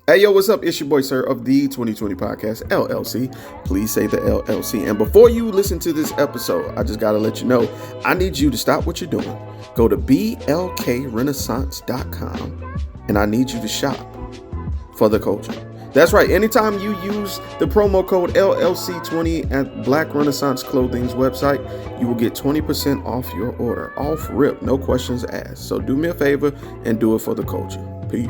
Hey, yo, what's up? It's your boy, Sirr of the 2020 Podcast, LLC. Please say the LLC. And before you listen to this episode, I just got to let you know, I need you to stop what you're doing. Go to blkrenaissance.com, and I need you to shop for the culture. That's right. Anytime you use the promo code LLC20 at Black Renaissance Clothing's website, you will get 20% off your order. Off rip, no questions asked. So do me a favor and do it for the culture. Peace.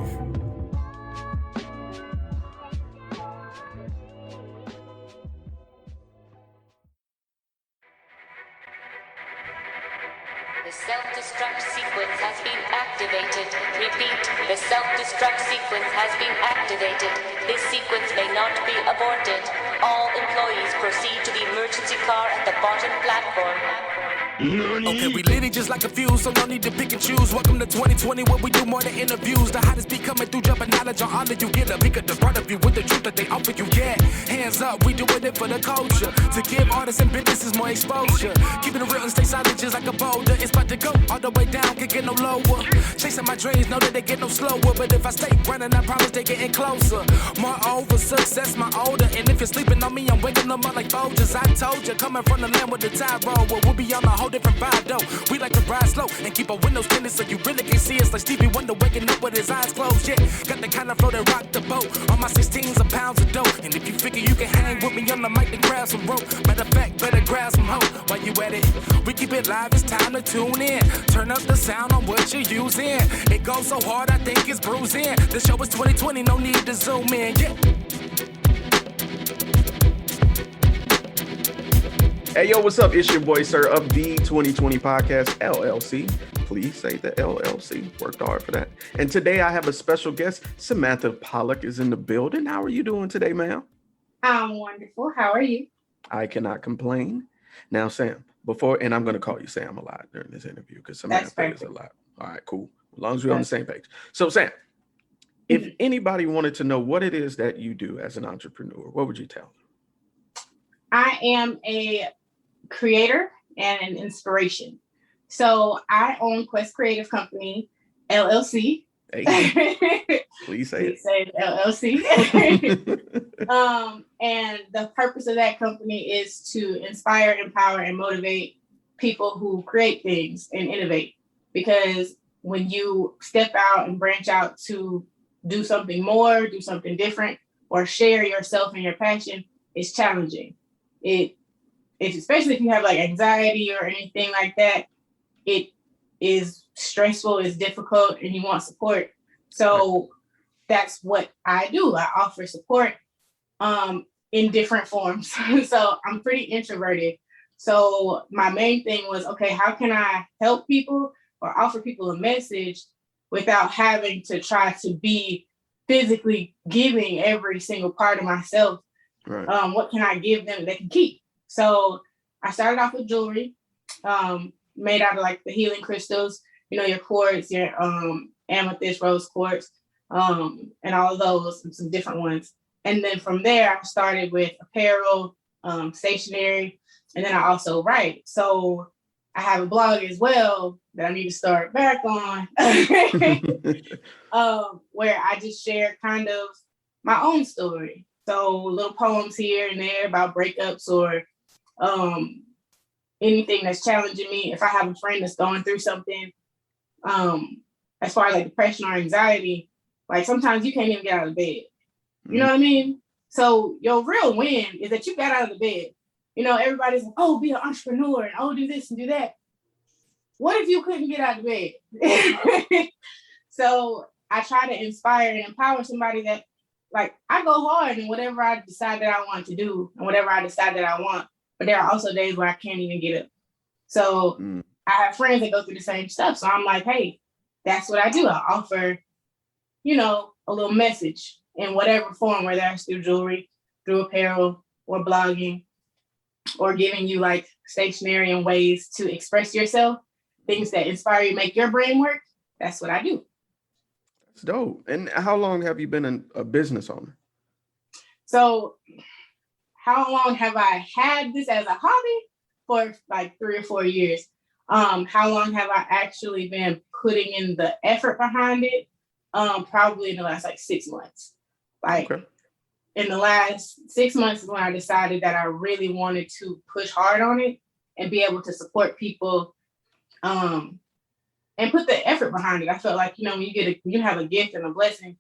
The self-destruct sequence has been activated. Repeat, the self-destruct sequence has been activated. This sequence may not be aborted. All employees proceed to the emergency car at the bottom platform. Okay, we lit it just like a fuse, so no need to pick and choose. Welcome to 2020, where we do more than interviews. The hottest be coming through, jumping knowledge on all of you. Get a peek at the front of you with the truth that they offer you. Yeah, hands up, we doing it for the culture. To give artists and businesses more exposure. Keeping it real and stay solid just like a boulder. It's about to go all the way down, can't get no lower. Chasing my dreams, know that they get no slower. But if I stay running, I promise they getting closer. Moreover, success my older. And if you're sleeping on me, I'm waking them up like Folgers. I told you, coming from the land with the tide roll. We'll be on a whole different vibe though. We like to ride slow and keep our windows tinted so you really can see us like Stevie Wonder waking up with his eyes closed. Yeah, got the kind of flow that rock the boat. On my 16s of pounds of dough. And if you figure you can hang with me on the mic, then grab some rope. Matter of fact, better grab some hope. While you at it, we keep it live, it's time to tune in. Turn up the sound on what you're using. It goes so hard, I think it's bruising. The show is 2020, no need to zoom in. Yeah. Hey, yo, what's up? It's your boy, Sirr of the 2020 Podcast, LLC. Please say the LLC. Worked hard for that. And today I have a special guest. Samantha Pollock is in the building. How are you doing today, ma'am? I'm wonderful. How are you? I cannot complain. Now, Sam, and I'm going to call you Sam a lot during this interview because Samantha is a lot. All right, cool. As long as we're on the same page. So, Sam, if anybody wanted to know what it is that you do as an entrepreneur, what would you tell them? I am a creator and an inspiration. So I own Quest Creative Company, LLC. Hey, please say it. Say LLC. And the purpose of that company is to inspire, empower, and motivate people who create things and innovate. Because when you step out and branch out to do something more, do something different, or share yourself and your passion, it's challenging. It's especially if you have like anxiety or anything like that, it is stressful, it's difficult, and you want support. So that's what I do. I offer support in different forms. So I'm pretty introverted. So my main thing was, okay, how can I help people or offer people a message without having to try to be physically giving every single part of myself? Right. What can I give them that they can keep? So I started off with jewelry made out of like the healing crystals, you know, your quartz, your amethyst, rose quartz, and all of those, and some different ones. And then from there, I started with apparel, stationery, and then I also write. So I have a blog as well that I need to start back on, where I just share kind of my own story. So little poems here and there about breakups or anything that's challenging me. If I have a friend that's going through something, as far as like depression or anxiety, like sometimes you can't even get out of bed. You know what I mean? So your real win is that you got out of the bed. You know, everybody's like, oh, be an entrepreneur and oh, do this and do that. What if you couldn't get out of bed? So I try to inspire and empower somebody that, like, I go hard in whatever I decide that I want to do and whatever I decide that I want. But there are also days where I can't even get up. So I have friends that go through the same stuff. So I'm like, hey, that's what I do. I offer, you know, a little message in whatever form, whether that's through jewelry, through apparel, or blogging, or giving you like stationery and ways to express yourself, things that inspire you, make your brain work. That's what I do. That's dope. And how long have you been a business owner? So how long have I had this as a hobby? For like 3 or 4 years. How long have I actually been putting in the effort behind it? Probably in the last like 6 months. Like in the last 6 months is when I decided that I really wanted to push hard on it and be able to support people and put the effort behind it. I felt like, when you have a gift and a blessing,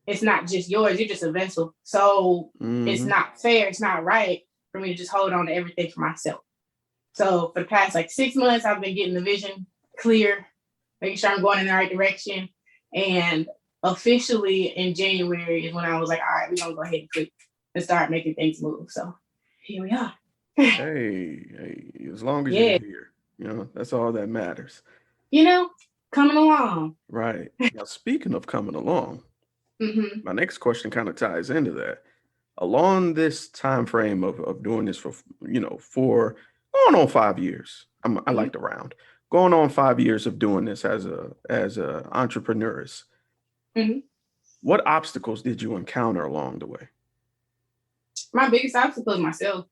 it's not just yours, you're just a vessel. So it's not fair, it's not right for me to just hold on to everything for myself. So for the past 6 months, I've been getting the vision clear, making sure I'm going in the right direction. And officially in January is when I was like, all right, we're going to go ahead and click and start making things move. So here we are. hey, as long as you're here, that's all that matters. Coming along. Right. Now, speaking of coming along, my next question kind of ties into that. Along this time frame of doing this for going on 5 years, I like to round. Going on 5 years of doing this as a entrepreneurs. What obstacles did you encounter along the way? My biggest obstacle is myself.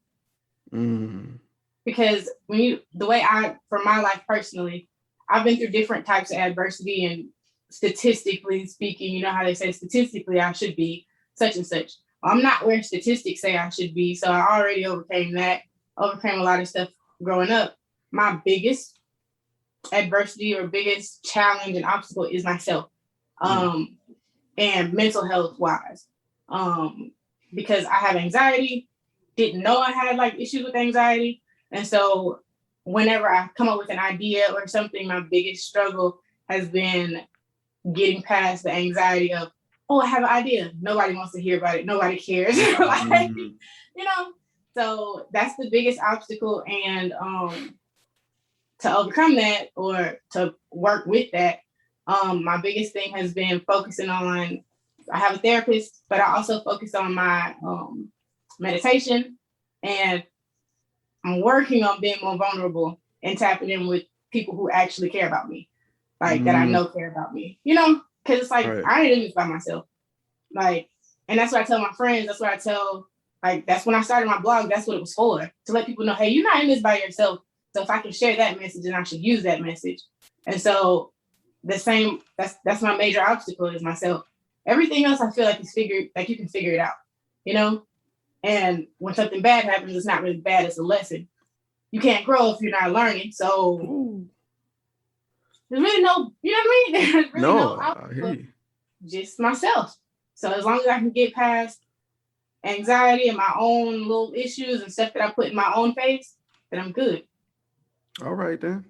Because for my life personally, I've been through different types of adversity, and statistically speaking, you know how they say statistically I should be such and such. Well, I'm not where statistics say I should be. So I already overcame a lot of stuff growing up. My biggest adversity or biggest challenge and obstacle is myself. And mental health wise. Because I have anxiety, didn't know I had issues with anxiety. And so whenever I come up with an idea or something, my biggest struggle has been getting past the anxiety of, I have an idea. Nobody wants to hear about it. Nobody cares. So that's the biggest obstacle. And to overcome that or to work with that, my biggest thing has been focusing on, I have a therapist, but I also focus on my meditation, and I'm working on being more vulnerable and tapping in with people who actually care about me, that I know care about me, because it's right. I ain't in this by myself. And that's what I tell my friends. That's what I tell, that's when I started my blog. That's what it was for, to let people know, hey, you're not in this by yourself. So if I can share that message, then I should use that message. And so that's my major obstacle is myself. Everything else I feel like is figured, you can figure it out, and when something bad happens, it's not really bad, it's a lesson. You can't grow if you're not learning. So there's really no, you know what I mean? There's really no obstacle, just myself. So as long as I can get past anxiety and my own little issues and stuff that I put in my own face, then I'm good. All right, then.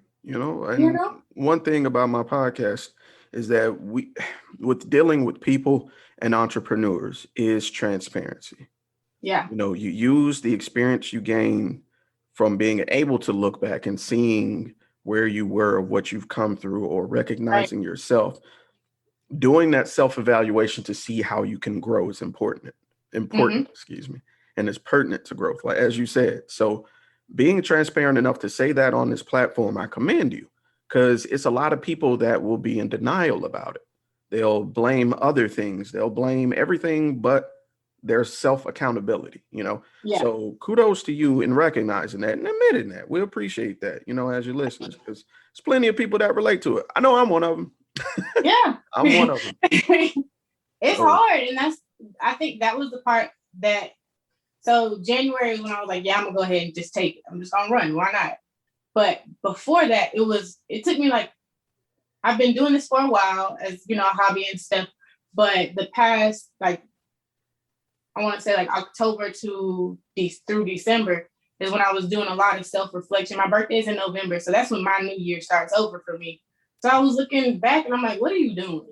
One thing about my podcast is that with dealing with people and entrepreneurs is transparency. Yeah. You use the experience you gain from being able to look back and seeing where you were, what you've come through, or recognizing yourself. Doing that self-evaluation to see how you can grow is important, excuse me. And it's pertinent to growth, as you said. So being transparent enough to say that on this platform, I commend you, because it's a lot of people that will be in denial about it. They'll blame other things. They'll blame everything but their self-accountability, Yeah. So kudos to you in recognizing that and admitting that. We appreciate that, as your listeners, because there's plenty of people that relate to it. I know I'm one of them. Yeah. I'm one of them. It's hard. And I think that was the part that, so January when I was like, I'm gonna go ahead and just take it. I'm just gonna run. Why not? But before that, it took me I've been doing this for a while as, a hobby and stuff. But the past, I want to say October through December is when I was doing a lot of self-reflection. My birthday is in November. So that's when my new year starts over for me. So I was looking back and I'm like, what are you doing?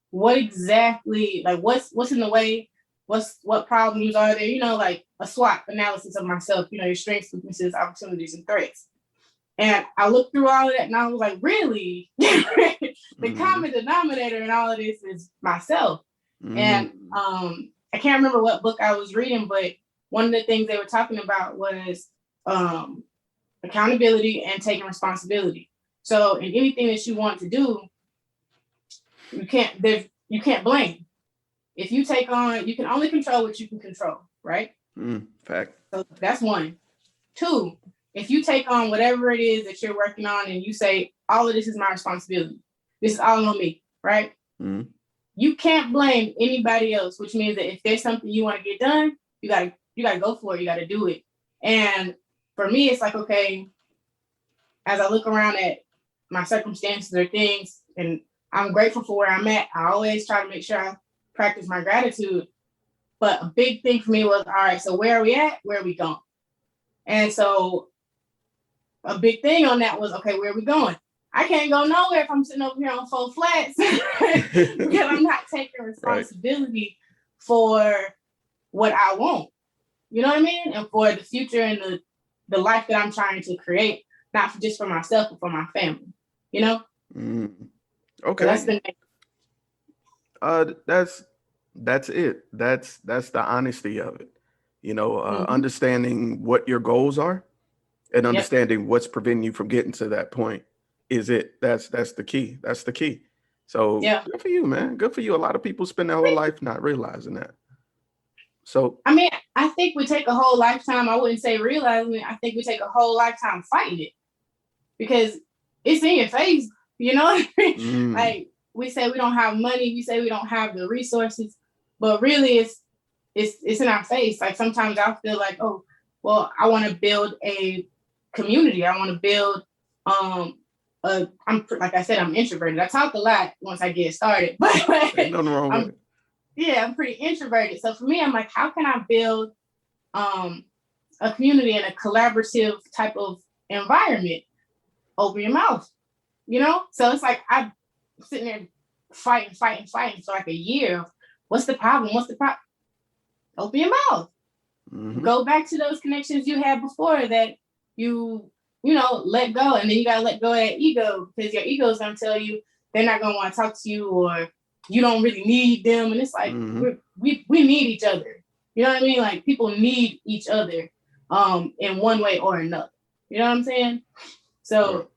What exactly, what's in the way? What problems are there? A SWOT analysis of myself, your strengths, weaknesses, opportunities, and threats. And I looked through all of that and I was like, really? The common denominator in all of this is myself. And I can't remember what book I was reading, but one of the things they were talking about was accountability and taking responsibility. So in anything that you want to do, you can't blame. If you take on, you can only control what you can control, right? Fact. So that's one. Two, if you take on whatever it is that you're working on and you say, all of this is my responsibility, this is all on me, right? you can't blame anybody else, which means that if there's something you want to get done, you gotta go for it. You gotta do it. And for me, it's like, okay, as I look around at my circumstances or things, and I'm grateful for where I'm at, I always try to make sure I practice my gratitude. But a big thing for me was, all right, so where are we at? Where are we going? And so a big thing on that was, okay, where are we going? I can't go nowhere if I'm sitting over here on 4 flats because I'm not taking responsibility for what I want. You know what I mean? And for the future and the life that I'm trying to create, not just for myself, but for my family, you know? Okay. So that's it. That's the honesty of it. You know, understanding what your goals are and understanding what's preventing you from getting to that point is it. That's the key. That's the key. So good for you, man. Good for you. A lot of people spend their whole life not realizing that. So, I mean, I think we take a whole lifetime. I wouldn't say realizing it. I think we take a whole lifetime fighting it because it's in your face, you know? Like we say we don't have money. We say we don't have the resources, but really it's in our face. Like sometimes I feel like, oh, well, I want to build a community. I want to build, like I said, I'm introverted. I talk a lot once I get started, but ain't nothing wrong with it. Yeah, I'm pretty introverted. So for me, I'm like, how can I build a community and a collaborative type of environment? Open your mouth, you know? So it's like I'm sitting there fighting for like a year. What's the problem? Open your mouth. Go back to those connections you had before that you let go. And then you got to let go of that ego because your ego is going to tell you they're not going to want to talk to you or you don't really need them. And it's like, we need each other. You know what I mean? Like people need each other in one way or another. You know what I'm saying? So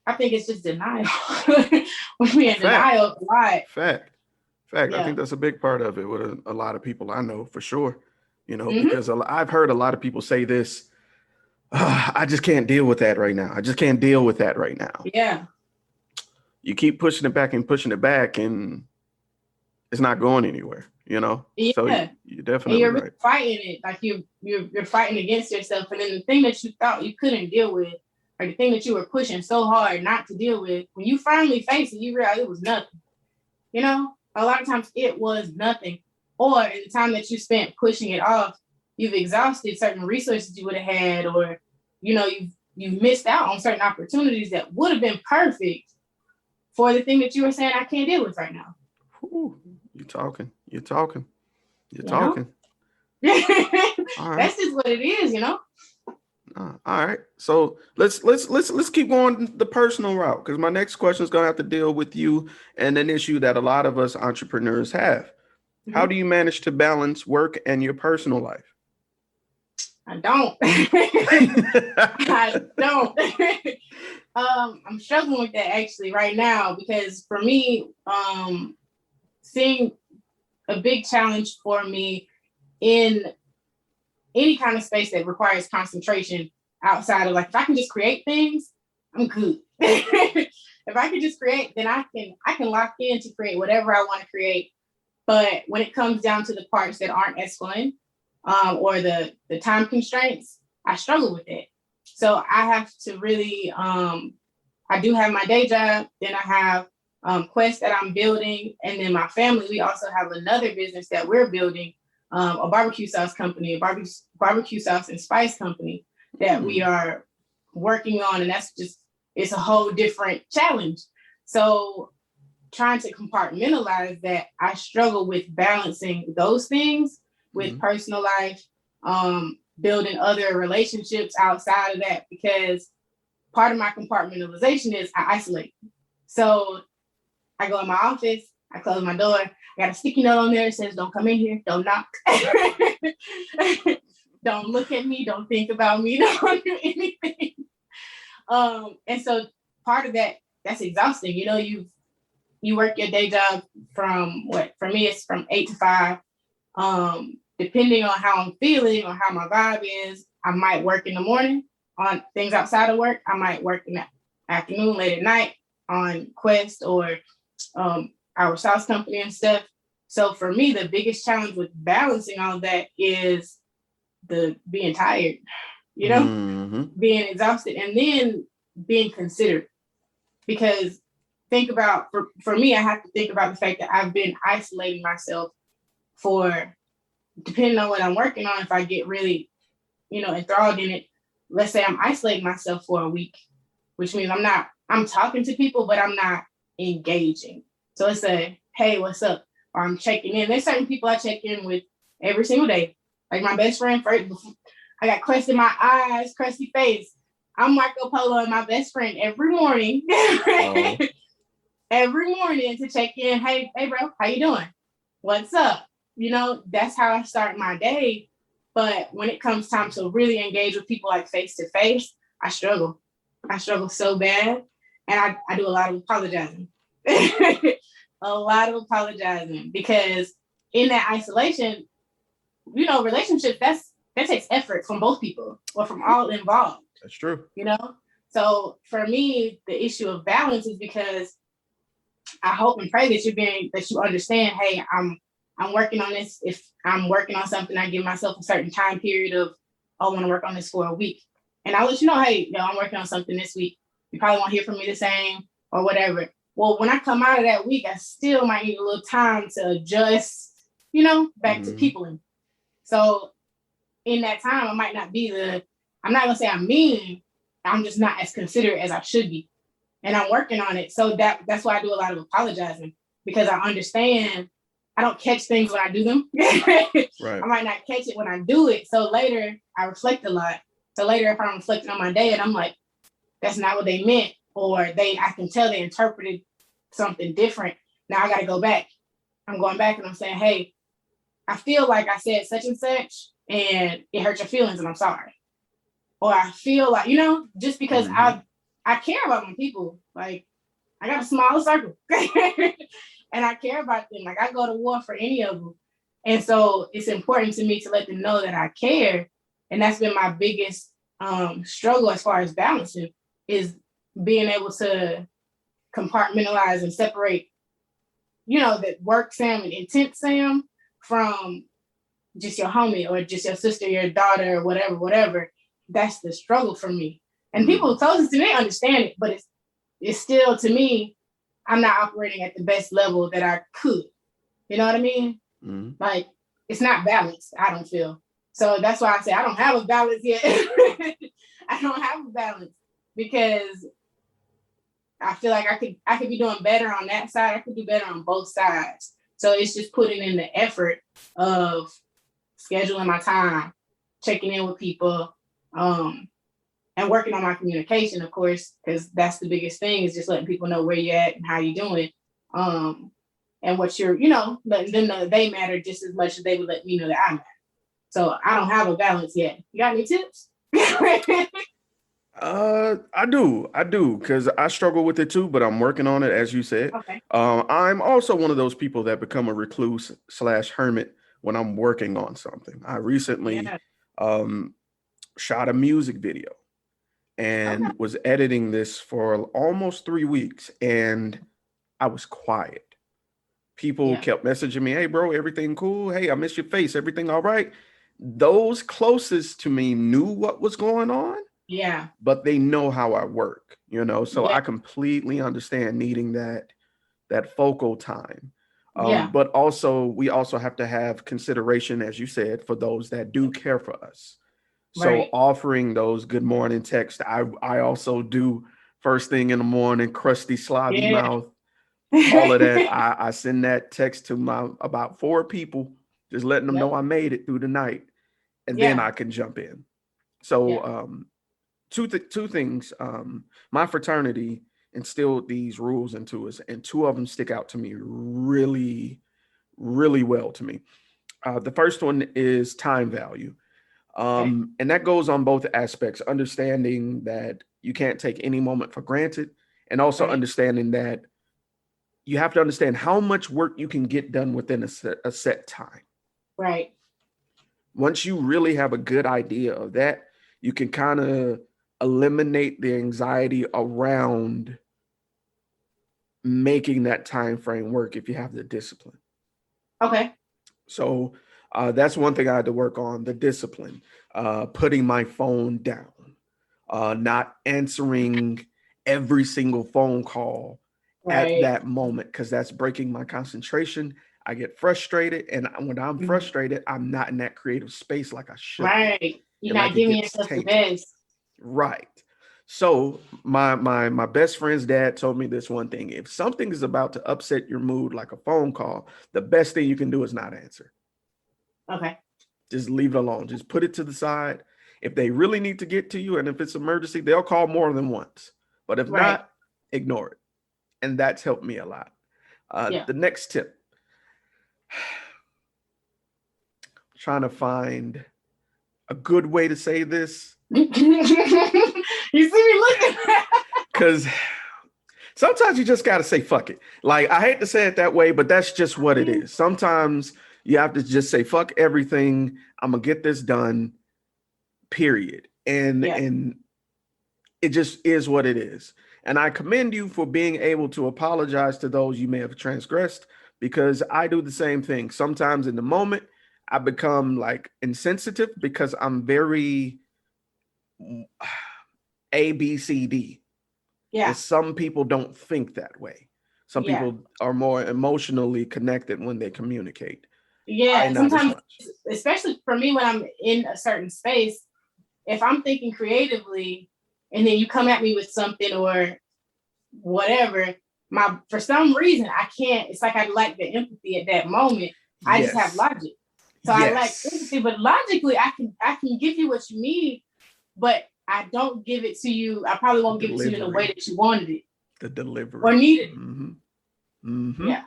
I think it's just denial. When we in denial a lot. Fact. Yeah. I think that's a big part of it with a lot of people I know for sure. You know, because I've heard a lot of people say this, I just can't deal with that right now. I just can't deal with that right now. Yeah. You keep pushing it back, and it's not going anywhere, you know? Yeah. So you're definitely you're right. Fighting it. Like you're fighting against yourself. And then the thing that you thought you couldn't deal with, or the thing that you were pushing so hard not to deal with, when you finally face it, you realize it was nothing. You know, a lot of times it was nothing. Or in the time that you spent pushing it off, you've exhausted certain resources you would have had, or, you know, you've missed out on certain opportunities that would have been perfect for the thing that you were saying I can't deal with right now. Ooh, you're talking. All right. That's just what it is, you know. All right. So let's keep going the personal route, because my next question is going to have to deal with you and an issue that a lot of us entrepreneurs have. How do you manage to balance work and your personal life? I don't. I don't. I'm struggling with that actually right now because for me, seeing a big challenge for me in any kind of space that requires concentration outside of, like, if I can just create things, I'm good. If I can just create, then I can lock in to create whatever I want to create. But when it comes down to the parts that aren't as fun, or the time constraints, I struggle with it. So I have to really, I do have my day job, then I have Quest that I'm building, and then my family, we also have another business that we're building, a barbecue sauce company, a barbecue sauce and spice company that we are working on, and it's a whole different challenge. So trying to compartmentalize that, I struggle with balancing those things with personal life, building other relationships outside of that, because part of my compartmentalization is I isolate. So I go in my office, I close my door, I got a sticky note on there that says, don't come in here, don't knock. Don't look at me, don't think about me, don't do anything. And so part of that's exhausting. You know, you work your day job from for me, it's from 8 to 5. Depending on how I'm feeling or how my vibe is, I might work in the morning on things outside of work. I might work in the afternoon, late at night on Quest or our sauce company and stuff. So for me, the biggest challenge with balancing all that is the being tired, being exhausted, and then being considerate. Because think about, for me, I have to think about the fact that I've been isolating myself for, depending on what I'm working on, if I get really, enthralled in it, let's say I'm isolating myself for a week, which means I'm talking to people, but I'm not engaging. So it's a, hey, what's up? Or I'm checking in. There's certain people I check in with every single day. Like my best friend, I got crust in my eyes, crusty face. I'm Marco Polo and my best friend every morning. Oh. Every morning to check in. Hey, bro, how you doing? What's up? That's how I start my day. But when it comes time to really engage with people like face to face, I struggle. I struggle so bad. And I do a lot of apologizing. A lot of apologizing, because in that isolation, relationships, that takes effort from both people or from all involved. That's true. So for me, the issue of balance is because I hope and pray that you understand, hey, I'm working on this. If I'm working on something, I give myself a certain time period of, I want to work on this for a week. And I'll let you know, hey, I'm working on something this week. You probably won't hear from me the same or whatever. Well, when I come out of that week, I still might need a little time to adjust, back to peopling. So in that time, I might not be I'm not going to say I'm mean. I'm just not as considerate as I should be. And I'm working on it. So that's why I do a lot of apologizing, because I understand I don't catch things when I do them. Right. I might not catch it when I do it. So later I reflect a lot. So later, if I'm reflecting on my day and I'm like, that's not what they meant, or I can tell they interpreted something different. Now I got to go back. I'm going back and I'm saying, hey, I feel like I said such and such and it hurt your feelings and I'm sorry. Or I feel like, just because I care about my people. Like, I got a smaller circle and I care about them. Like, I go to war for any of them. And so it's important to me to let them know that I care. And that's been my biggest struggle as far as balancing, is being able to compartmentalize and separate, that work Sam and intent Sam from just your homie or just your sister, your daughter, or whatever. That's the struggle for me. And people closest to me understand it, but it's still, to me, I'm not operating at the best level that I could. You know what I mean? Mm-hmm. Like, it's not balanced, I don't feel. So that's why I say I don't have a balance yet. I don't have a balance, because I feel like I could be doing better on that side. I could do better on both sides. So it's just putting in the effort of scheduling my time, checking in with people, and working on my communication, of course, because that's the biggest thing, is just letting people know where you're at and how you're doing. And what you're, letting them know that they matter just as much as they would let me know that I matter. So I don't have a balance yet. You got any tips? I do, because I struggle with it too, but I'm working on it, as you said. Okay. I'm also one of those people that become a recluse / hermit when I'm working on something. I recently shot a music video and was editing this for almost 3 weeks, and I was quiet. People kept messaging me, hey, bro, everything cool? Hey, I miss your face. Everything all right? Those closest to me knew what was going on. Yeah. But they know how I work, so I completely understand needing that focal time. But also, we also have to have consideration, as you said, for those that do care for us. So offering those good morning texts, I also do first thing in the morning, crusty, slobby mouth, all of that. I send that text to about 4 people, just letting them know I made it through the night, and then I can jump in. So two things. My fraternity instilled these rules into us, and 2 of them stick out to me really, really well to me. The first one is time value. And that goes on both aspects, understanding that you can't take any moment for granted, and also understanding that you have to understand how much work you can get done within a set time. Right. Once you really have a good idea of that, you can kind of eliminate the anxiety around making that time frame work if you have the discipline. Okay. So that's one thing I had to work on, the discipline, putting my phone down, not answering every single phone call at that moment, because that's breaking my concentration. I get frustrated, and when I'm frustrated, I'm not in that creative space like I should. Right. You're not giving yourself the best. Right. So my best friend's dad told me this one thing: if something is about to upset your mood, like a phone call, the best thing you can do is not answer. Okay. Just leave it alone. Just put it to the side. If they really need to get to you, and if it's emergency, they'll call more than once. But if not, ignore it. And that's helped me a lot. The next tip, trying to find a good way to say this. You see me looking. Because sometimes you just got to say, fuck it. Like, I hate to say it that way, but that's just what it is. Sometimes you have to just say, fuck everything. I'm going to get this done, period. And it just is what it is. And I commend you for being able to apologize to those you may have transgressed, because I do the same thing. Sometimes in the moment, I become like insensitive because I'm very A, B, C, D. Yeah. And some people don't think that way. Some people are more emotionally connected when they communicate. Yeah, sometimes, especially for me, when I'm in a certain space, if I'm thinking creatively and then you come at me with something or whatever, for some reason, I can't, it's like I lack the empathy at that moment. I just have logic. So I lack empathy, but logically I can give you what you need, but I don't give it to you. I probably won't give it to you in the way that you wanted it. The delivery. Or needed. Yeah.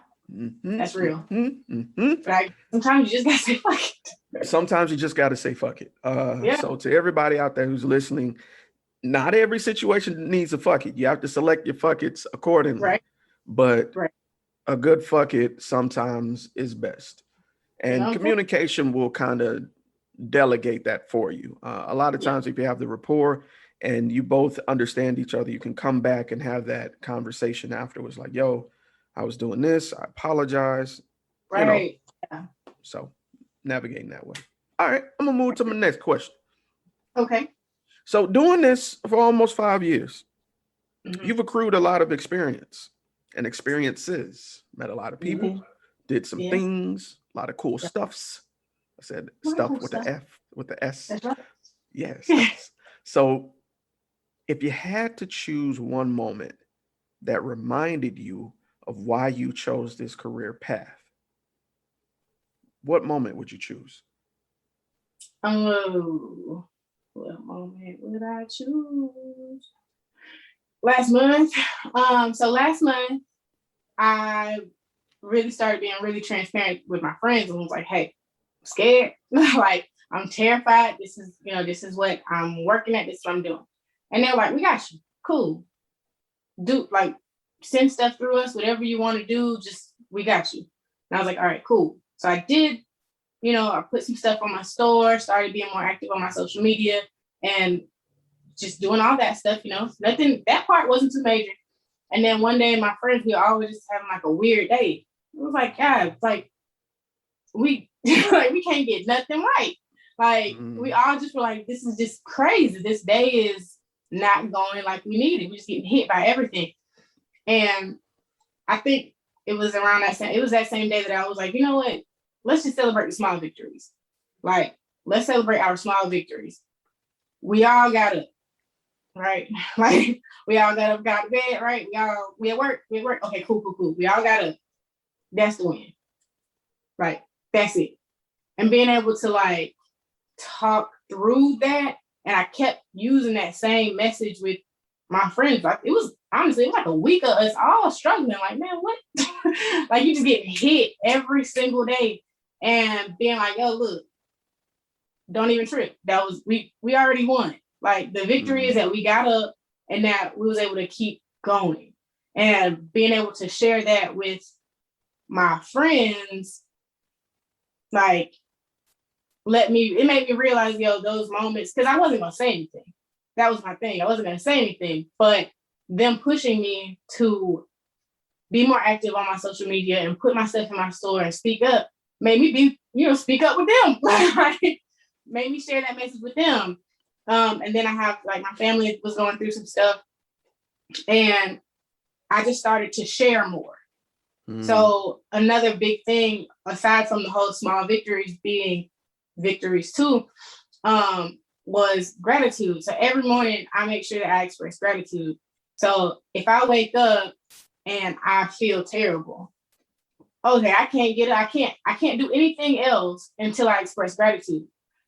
That's real. But sometimes you just gotta say fuck it. Sometimes you just gotta say fuck it. So to everybody out there who's listening, not every situation needs a fuck it. You have to select your fuck it's accordingly. Right. But a good fuck it sometimes is best. And communication will kind of delegate that for you. A lot of times, if you have the rapport and you both understand each other, you can come back and have that conversation afterwards. Like, yo, I was doing this. I apologize. Right. So navigating that way. All right. I'm going to move to my next question. Okay. So doing this for almost 5 years, you've accrued a lot of experience and experiences, met a lot of people, did some things, a lot of cool stuffs. I said stuff with the F, with the S. That's right. Yes. So if you had to choose one moment that reminded you of why you chose this career path, what moment would you choose? Oh, what moment would I choose? Last month. So last month, I really started being really transparent with my friends and was like, hey, I'm scared. Like, I'm terrified. This is what I'm working at. This is what I'm doing. And they're like, we got you. Cool. Do like send stuff through us, whatever you want to do, just we got you. And I was like, all right, cool. So I did, I put some stuff on my store, started being more active on my social media and just doing all that stuff, nothing, that part wasn't too major. And then one day my friends, we always just having like a weird day. It was like, God, like we we can't get nothing right. Like we all just were like, this is just crazy. This day is not going like we needed. We're just getting hit by everything. And I think it was around that same day that I was like, you know what? Let's just celebrate the small victories. Like, let's celebrate our small victories. We all got up, right? Like, we all got up, got to bed, right? We at work. Okay, cool. We all got up. That's the win. Right. That's it. And being able to like talk through that. And I kept using that same message with my friends. Like it was like a week of us all struggling. Like, man, what? Like you just getting hit every single day and being like, yo, look, don't even trip. That was, we already won. Like the victory is that we got up and that we was able to keep going. And being able to share that with my friends, like, it made me realize, those moments, because I wasn't going to say anything. That was my thing. I wasn't going to say anything, but them pushing me to be more active on my social media and put my stuff in my store and speak up made me be, speak up with them. Like, made me share that message with them. And then I have, like, my family was going through some stuff, and I just started to share more. So another big thing, aside from the whole small victories being victories too, was gratitude. So every morning I make sure that I express gratitude. So if I wake up and I feel terrible, okay, I can't do anything else until I express gratitude,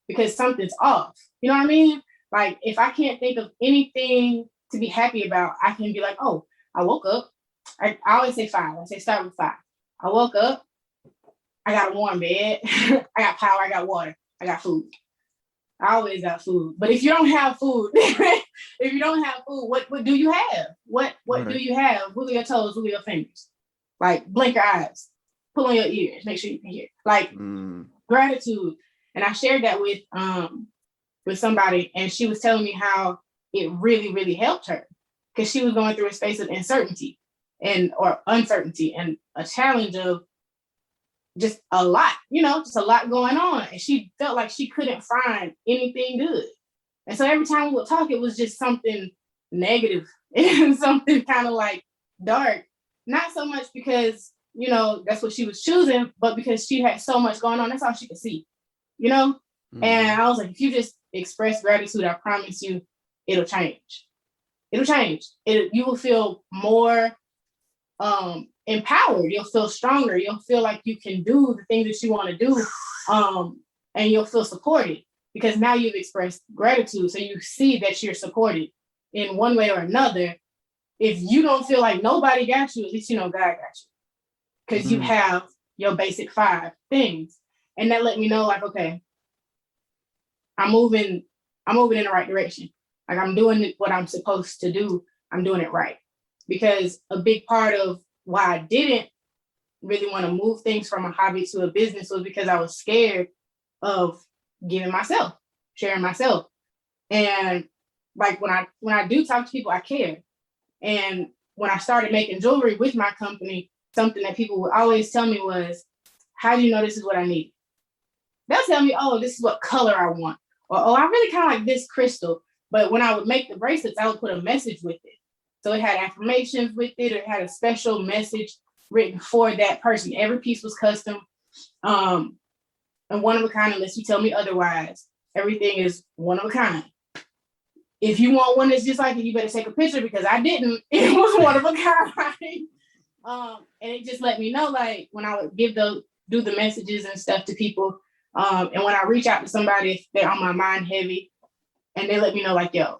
because something's off. You know what I mean? Like, if I can't think of anything to be happy about, I can be like, oh, I woke up. I always say 5. I say start with 5. I woke up. I got a warm bed. I got power. I got water. I got food. I always got food. But if you don't have food, what do you have? What do you have? Wiggle your toes, wiggle your fingers. Like, blink your eyes, pull on your ears, make sure you can hear. Like, gratitude. And I shared that with somebody, and she was telling me how it really, really helped her, because she was going through a space of uncertainty and a challenge of just a lot, just a lot going on. And she felt like she couldn't find anything good. And so every time we would talk, it was just something negative and something kind of like dark. Not so much because, that's what she was choosing, but because she had so much going on. That's all she could see, And I was like, if you just express gratitude, I promise you, it'll change. It'll change. You will feel more empowered. You'll feel stronger. You'll feel like you can do the things that you want to do. And you'll feel supported, because now you've expressed gratitude. So you see that you're supported in one way or another. If you don't feel like nobody got you, at least God got you, because you have your basic 5 things. And that let me know, like, okay, I'm moving in the right direction. Like, I'm doing what I'm supposed to do. I'm doing it right. Because a big part of why I didn't really want to move things from a hobby to a business was because I was scared of sharing myself. And like, when I do talk to people, I care. And when I started making jewelry with my company, something that people would always tell me was, how do you know this is what I need? They'll tell me, oh, this is what color I want. Or, oh, I really kind of like this crystal. But when I would make the bracelets, I would put a message with it. So it had affirmations with it, or it had a special message written for that person. Every piece was custom, and one of a kind, unless you tell me otherwise. Everything is one of a kind. If you want one that's just like it, you better take a picture, because I didn't. It was one of a kind. And it just let me know, like, when I would do the messages and stuff to people, and when I reach out to somebody, if they're on my mind heavy, and they let me know, like, yo,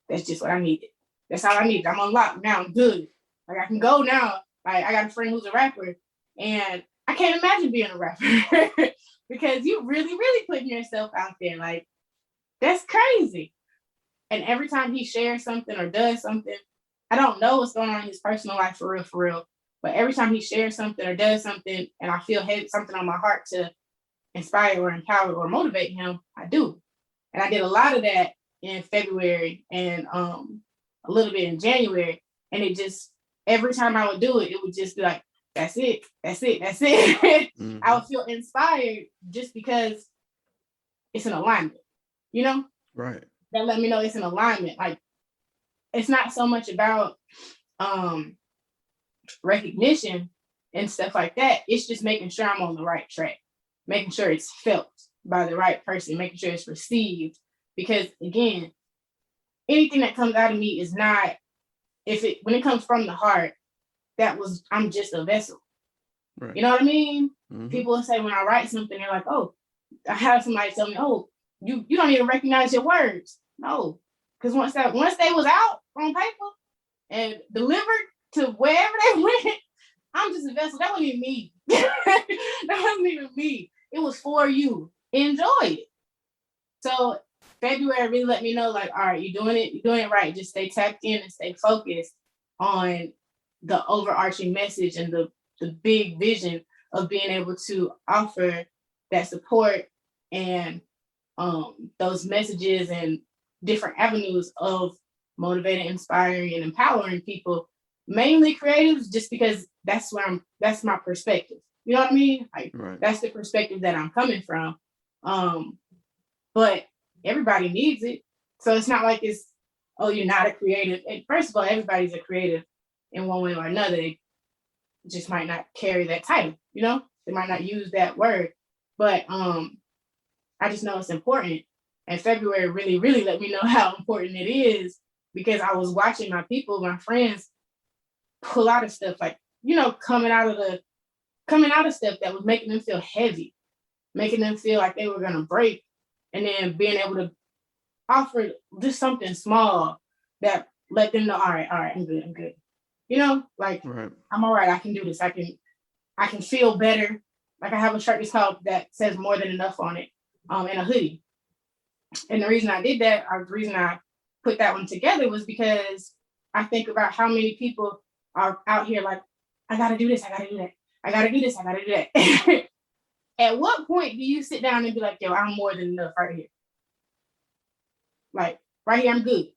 that's just what I needed. That's all I need. I'm unlocked now. I'm good. Like, I can go now. Like, I got a friend who's a rapper, and I can't imagine being a rapper because you really, really putting yourself out there. Like, that's crazy. And every time he shares something or does something, I don't know what's going on in his personal life for real. But every time he shares something or does something, and I feel something on my heart to inspire or empower or motivate him, I do. And I did a lot of that in February and a little bit in January. And it just, every time I would do it, it would just be like, that's it. I would feel inspired just because it's an alignment, Right. That let me know it's an alignment. Like, it's not so much about recognition and stuff like that. It's just making sure I'm on the right track, making sure it's felt by the right person, making sure it's received. Because again, anything that comes out of me is not, when it comes from the heart, I'm just a vessel. Right. You know what I mean? People will say, when I write something, they're like, oh, I have somebody tell me, oh, you don't even recognize your words. No, because once they was out on paper and delivered to wherever they went, I'm just a vessel. That wasn't even me. That wasn't even me. It was for you. Enjoy it. So February really let me know, like, all right, you're doing it right. Just stay tapped in and stay focused on the overarching message and the big vision of being able to offer that support and those messages and different avenues of motivating, inspiring, and empowering people, mainly creatives, just because that's my perspective. You know what I mean? Like, Right. that's the perspective that I'm coming from. But everybody needs it. So it's not like it's, oh, you're not a creative. And first of all, everybody's a creative in one way or another. They just might not carry that title, you know? They might not use that word. But I just know it's important. And February really, really let me know how important it is, because I was watching my people, my friends, pull out of stuff, like, you know, coming out of stuff that was making them feel heavy, making them feel like they were gonna break, and then being able to offer just something small that let them know, all right, I'm good. You know, like, Right. I'm all right, I can do this. I can feel better. Like, I have a shirt that's called that says more than enough on it, and a hoodie. And the reason I did that, or the reason I put that one together, was because I think about how many people are out here like, I gotta do this, I gotta do that. I gotta do this, I gotta do that. At what point do you sit down and be like, yo, I'm more than enough right here? Like, right here, I'm good.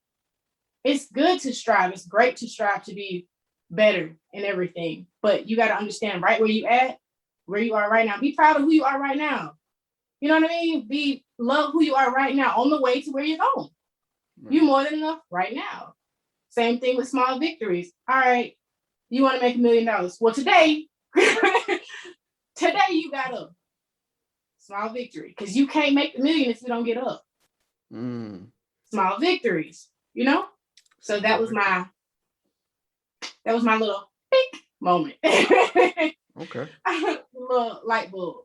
It's good to strive. It's great to strive to be better in everything. But you got to understand right where you are right now. Be proud of who you are right now. You know what I mean? Love who you are right now on the way to where you're going. Right. You more than enough right now. Same thing with small victories. All right, you want to make $1 million. Well, today you got up. Small victory. Because you can't make the million if you don't get up. Small victories, you know? So that was my little big moment. Okay. Little light bulb.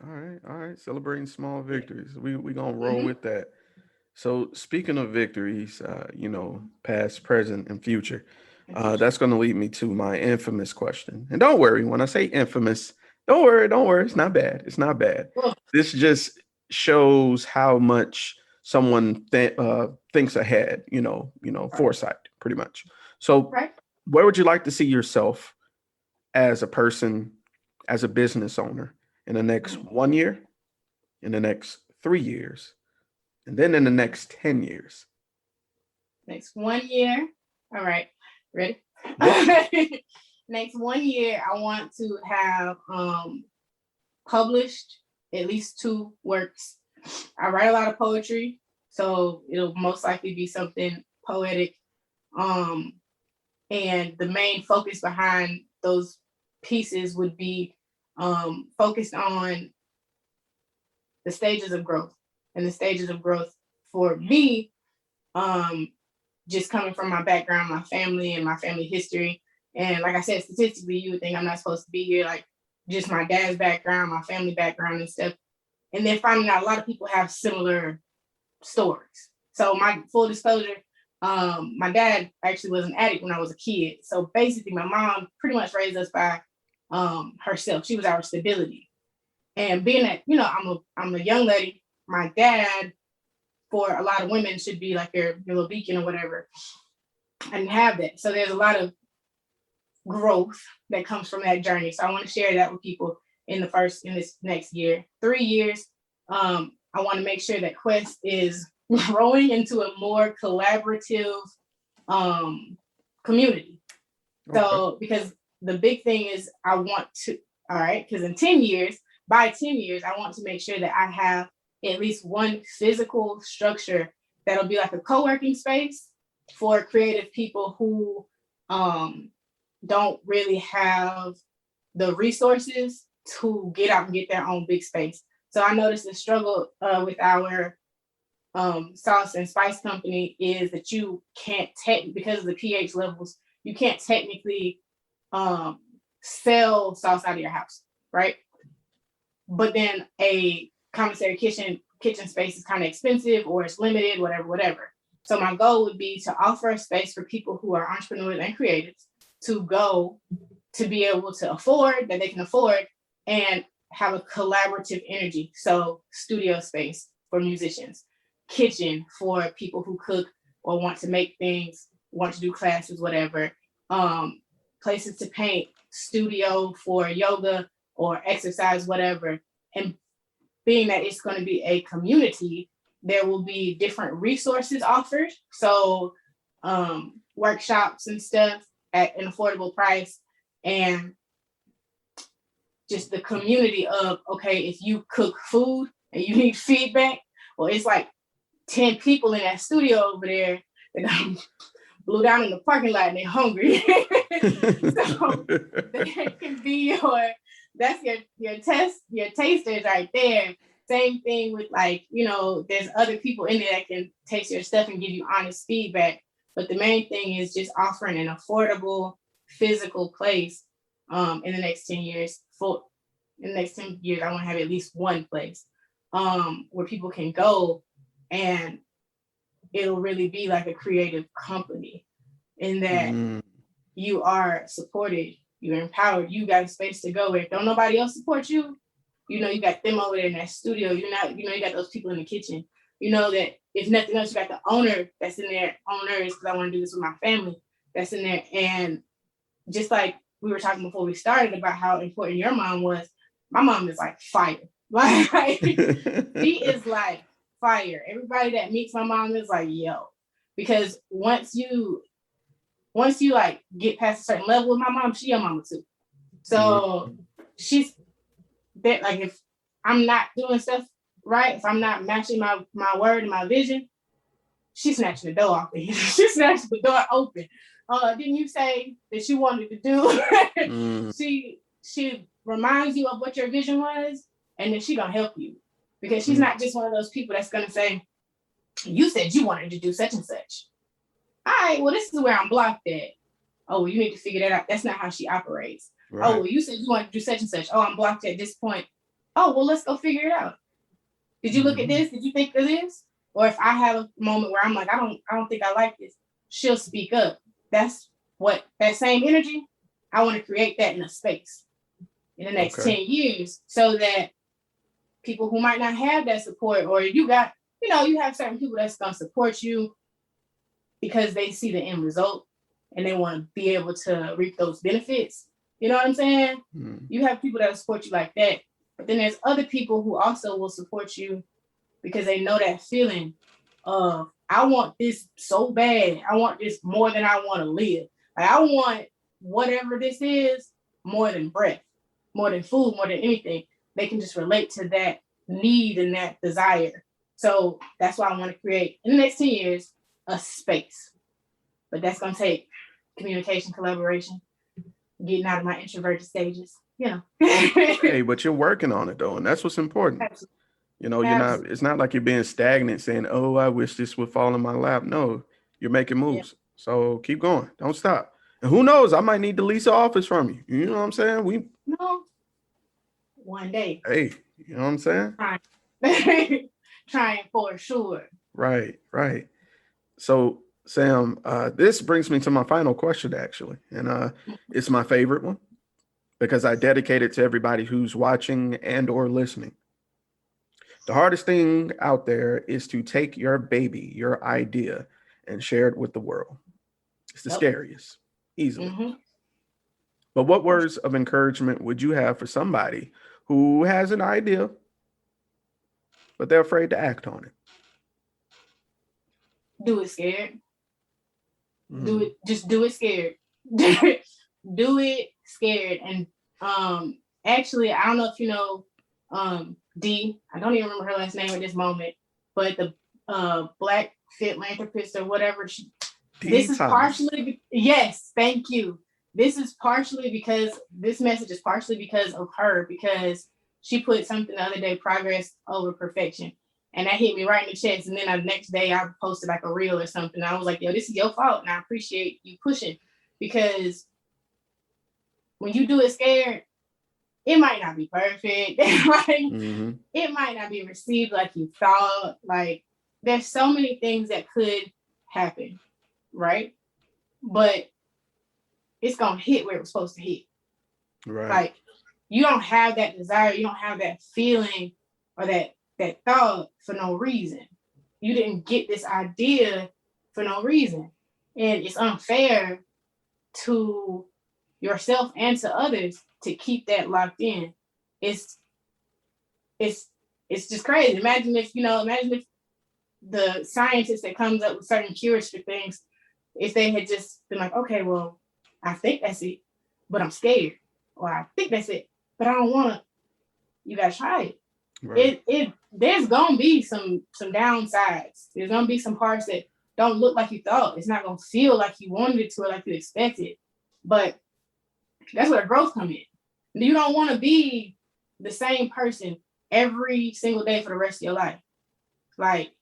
All right. Celebrating small victories. We gonna roll with that. So speaking of victories, you know, past, present, and future, that's gonna lead me to my infamous question. And don't worry, when I say infamous, don't worry. It's not bad. This just shows how much someone thinks ahead. You know, foresight, pretty much. So, where would you like to see yourself as a person, as a business owner, in the next 1 year, in the next 3 years, and then in the next 10 years? Next 1 year. All right. Ready? Next 1 year, I want to have published at least 2 works. I write a lot of poetry, so it'll most likely be something poetic. And the main focus behind those pieces would be focused on the stages of growth. And the stages of growth for me, just coming from my background, my family and my family history. And like I said, statistically, you would think I'm not supposed to be here, like just my dad's background, my family background and stuff. And then finding out a lot of people have similar stories. So my full disclosure, my dad actually was an addict when I was a kid. So basically my mom pretty much raised us by herself. She was our stability. And being that, you know, I'm a young lady, my dad, for a lot of women, should be like your little beacon or whatever. I didn't have that. So there's a lot of growth that comes from that journey. So I want to share that with people in this next year. 3 years, I want to make sure that Quest is growing into a more collaborative community. Okay. So because the big thing is because in 10 years, by 10 years, I want to make sure that I have at least one physical structure that'll be like a co-working space for creative people who don't really have the resources to get out and get their own big space. So I noticed the struggle with our sauce and spice company is that you can't because of the pH levels, you can't technically sell sauce out of your house, right? But then a commissary kitchen space is kind of expensive, or it's limited, whatever. So my goal would be to offer a space for people who are entrepreneurs and creatives to go to be able to afford, that they can afford, and have a collaborative energy. So studio space for musicians, kitchen for people who cook or want to make things, want to do classes, whatever, places to paint, studio for yoga or exercise, whatever. And being that it's going to be a community, there will be different resources offered. So workshops and stuff at an affordable price, and just the community of, okay, if you cook food and you need feedback, well, it's like 10 people in that studio over there that blew down in the parking lot and they're hungry. So that can be that's your tasters right there. Same thing with like, there's other people in there that can taste your stuff and give you honest feedback. But the main thing is just offering an affordable physical place in the next 10 years. In the next 10 years, I want to have at least one place where people can go and it'll really be like a creative company in that you are supported, you're empowered, you got a space to go. If don't nobody else support you, you got them over there in that studio. You got those people in the kitchen. You know that if nothing else, you got the owner that's in there, owners, because I want to do this with my family, that's in there. And just like we were talking before we started about how important your mom was, my mom is like fire. Like she is like fire. Everybody that meets my mom is like, yo, because once you like get past a certain level with my mom, she your mama too. So she's that, like, if I'm not doing stuff right, if I'm not matching my word and my vision, she's snatching the door off me. She snatched the door open. Didn't you say that you wanted to do? She reminds you of what your vision was, and then she gonna help you, because she's not just one of those people that's gonna say, you said you wanted to do such and such. All right, well, this is where I'm blocked at. Oh, well, you need to figure that out. That's not how she operates. Right. Oh, well, you said you wanted to do such and such. Oh, I'm blocked at this point. Oh, well, let's go figure it out. Did you look at this? Did you think of this? Or if I have a moment where I'm like, I don't think I like this, she'll speak up. That's what, that same energy, I want to create that in a space in the next 10 years, so that people who might not have that support, or you have certain people that's going to support you because they see the end result and they want to be able to reap those benefits. You know what I'm saying? You have people that will support you like that. But then there's other people who also will support you because they know that feeling of, I want this so bad. I want this more than I want to live. Like, I want whatever this is more than breath, more than food, more than anything. They can just relate to that need and that desire. So that's why I want to create, in the next 10 years, a space. But that's going to take communication, collaboration, getting out of my introverted stages, Hey, but you're working on it though, and that's what's important. Absolutely. It's not like you're being stagnant saying, oh, I wish this would fall in my lap. No, you're making moves. Yeah. So keep going. Don't stop. And who knows, I might need to lease an office from you. You know what I'm saying? One day. Hey, you know what I'm saying? Trying for sure. Right. So Sam, this brings me to my final question, actually. And it's my favorite one because I dedicate it to everybody who's watching and or listening. The hardest thing out there is to take your baby, your idea, and share it with the world. It's the scariest, easily. But what words of encouragement would you have for somebody who has an idea, but they're afraid to act on it? Do it scared. Do it. Just do it scared. Do it scared. And actually, I don't know if you know D. I don't even remember her last name at this moment, but the Black philanthropist or whatever. This is partially. Yes, thank you. This is partially because this message is partially because of her, because she put something the other day: progress over perfection. And that hit me right in the chest. And then the next day I posted like a reel or something. I was like, yo, this is your fault. And I appreciate you pushing, because when you do it scared, it might not be perfect. It might not be received like you thought. Like, there's so many things that could happen, right? But it's going to hit where it was supposed to hit. Right. Like, you don't have that desire. You don't have that feeling or that thought for no reason. You didn't get this idea for no reason. And it's unfair to yourself and to others to keep that locked in. It's just crazy. Imagine if the scientist that comes up with certain cures for things, if they had just been like, okay, well, I think that's it. but I'm scared, or I think that's it, but I don't want to. You gotta try it. Right. There's gonna be some downsides. There's gonna be some parts that don't look like you thought. It's not gonna feel like you wanted it to or like you expected. But that's where the growth comes in. You don't want to be the same person every single day for the rest of your life. Like,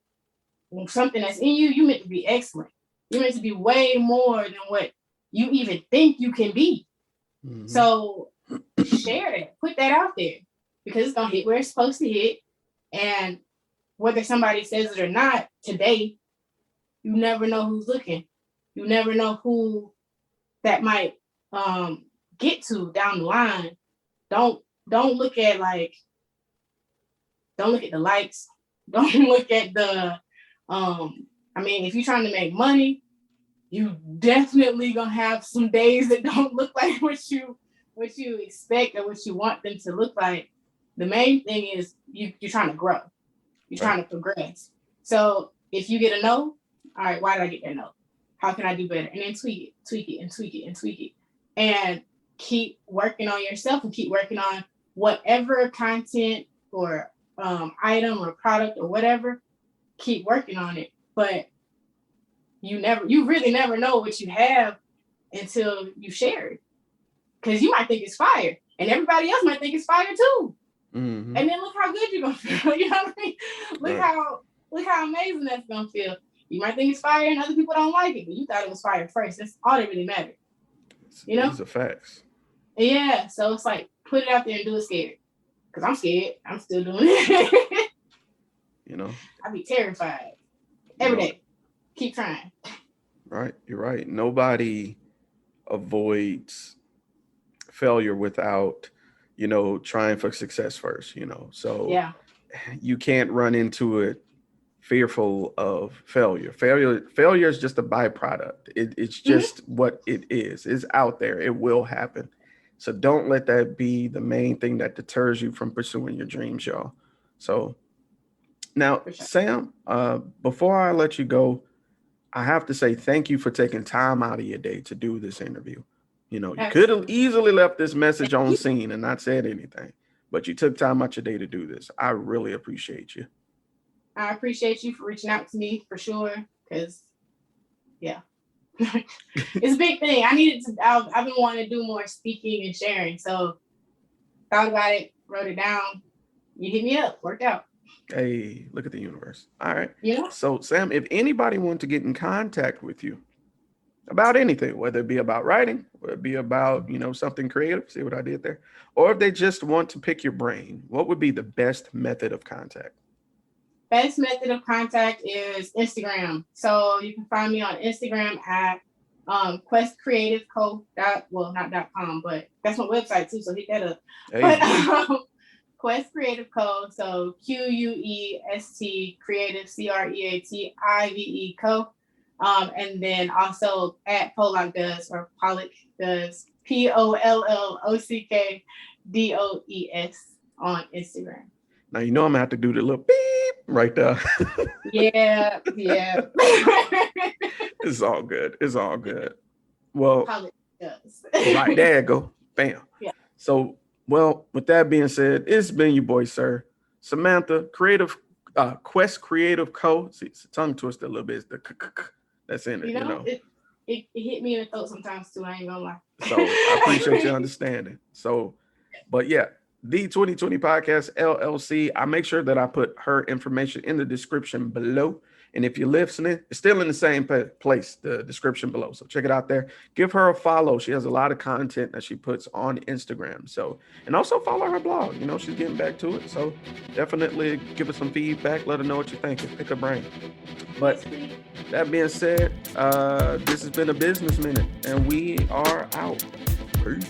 something that's in you, you meant to be excellent. You're meant to be way more than what you even think you can be. Mm-hmm. So share it, put that out there, because it's gonna hit where it's supposed to hit. And whether somebody says it or not today, you never know who's looking. You never know who that might get to down the line. Don't look at the likes. Don't look at the if you're trying to make money, you definitely gonna have some days that don't look like what you expect or what you want them to look like. The main thing is you're trying to grow. You're trying to progress. So if you get a no, all right, why did I get that no? How can I do better? And then tweak it. And keep working on yourself and keep working on whatever content or item or product or whatever. Keep working on it. But you really never know what you have until you share it. Because you might think it's fire and everybody else might think it's fire too. Mm-hmm. And then look how good you're gonna feel. You know what I mean? Look how amazing that's gonna feel. You might think it's fire and other people don't like it, but you thought it was fire first. That's all that really mattered. You know? These are facts. Yeah. So it's like, put it out there and do it scared. Because I'm scared. I'm still doing it. You know? I'd be terrified. Every day. Keep trying. Right. You're right. Nobody avoids failure without, trying for success first, So yeah. You can't run into it fearful of failure. Failure is just a byproduct. It's just what it is. It's out there. It will happen. So don't let that be the main thing that deters you from pursuing your dreams, y'all. So now, Sam, before I let you go, I have to say thank you for taking time out of your day to do this interview. You could have easily left this message on scene and not said anything, but you took time out your day to do this. I really appreciate you. I appreciate you for reaching out to me for sure. Because, yeah, it's a big thing. I've been wanting to do more speaking and sharing. So thought about it, wrote it down. You hit me up, worked out. Hey, look at the universe. All right. Yeah. So Sam, if anybody wanted to get in contact with you about anything, whether it be about writing, whether it be about, something creative, see what I did there, or if they just want to pick your brain, what would be the best method of contact? Best method of contact is Instagram. So you can find me on Instagram at questcreativeco. Not .com, but that's my website too. So hit that up. Hey. But Quest Creative Co. So QUEST Creative CREATIVE Co. And then also at Pollock Does, or Pollock Does, POLLOCKDOES on Instagram. Now I'm gonna have to do the little beep right there. Yeah. It's all good. Well, Pollock Does. Right there, go, bam. Yeah. So, well, with that being said, it's been your boy, Sirr, Samantha, Quest Creative Co. See, it's a tongue twister a little bit. It's the that's in it. It hit me in the throat sometimes too. I ain't gonna lie. So I appreciate your understanding. So, but yeah. The 2020 Podcast LLC. I make sure that I put her information in the description below. And if you're listening, it's still in the same place, the description below. So check it out there. Give her a follow. She has a lot of content that she puts on Instagram. So, and also follow her blog. She's getting back to it. So definitely give her some feedback. Let her know what you're thinking. Pick her brain. But that being said, this has been a Business Minute, and we are out. Peace.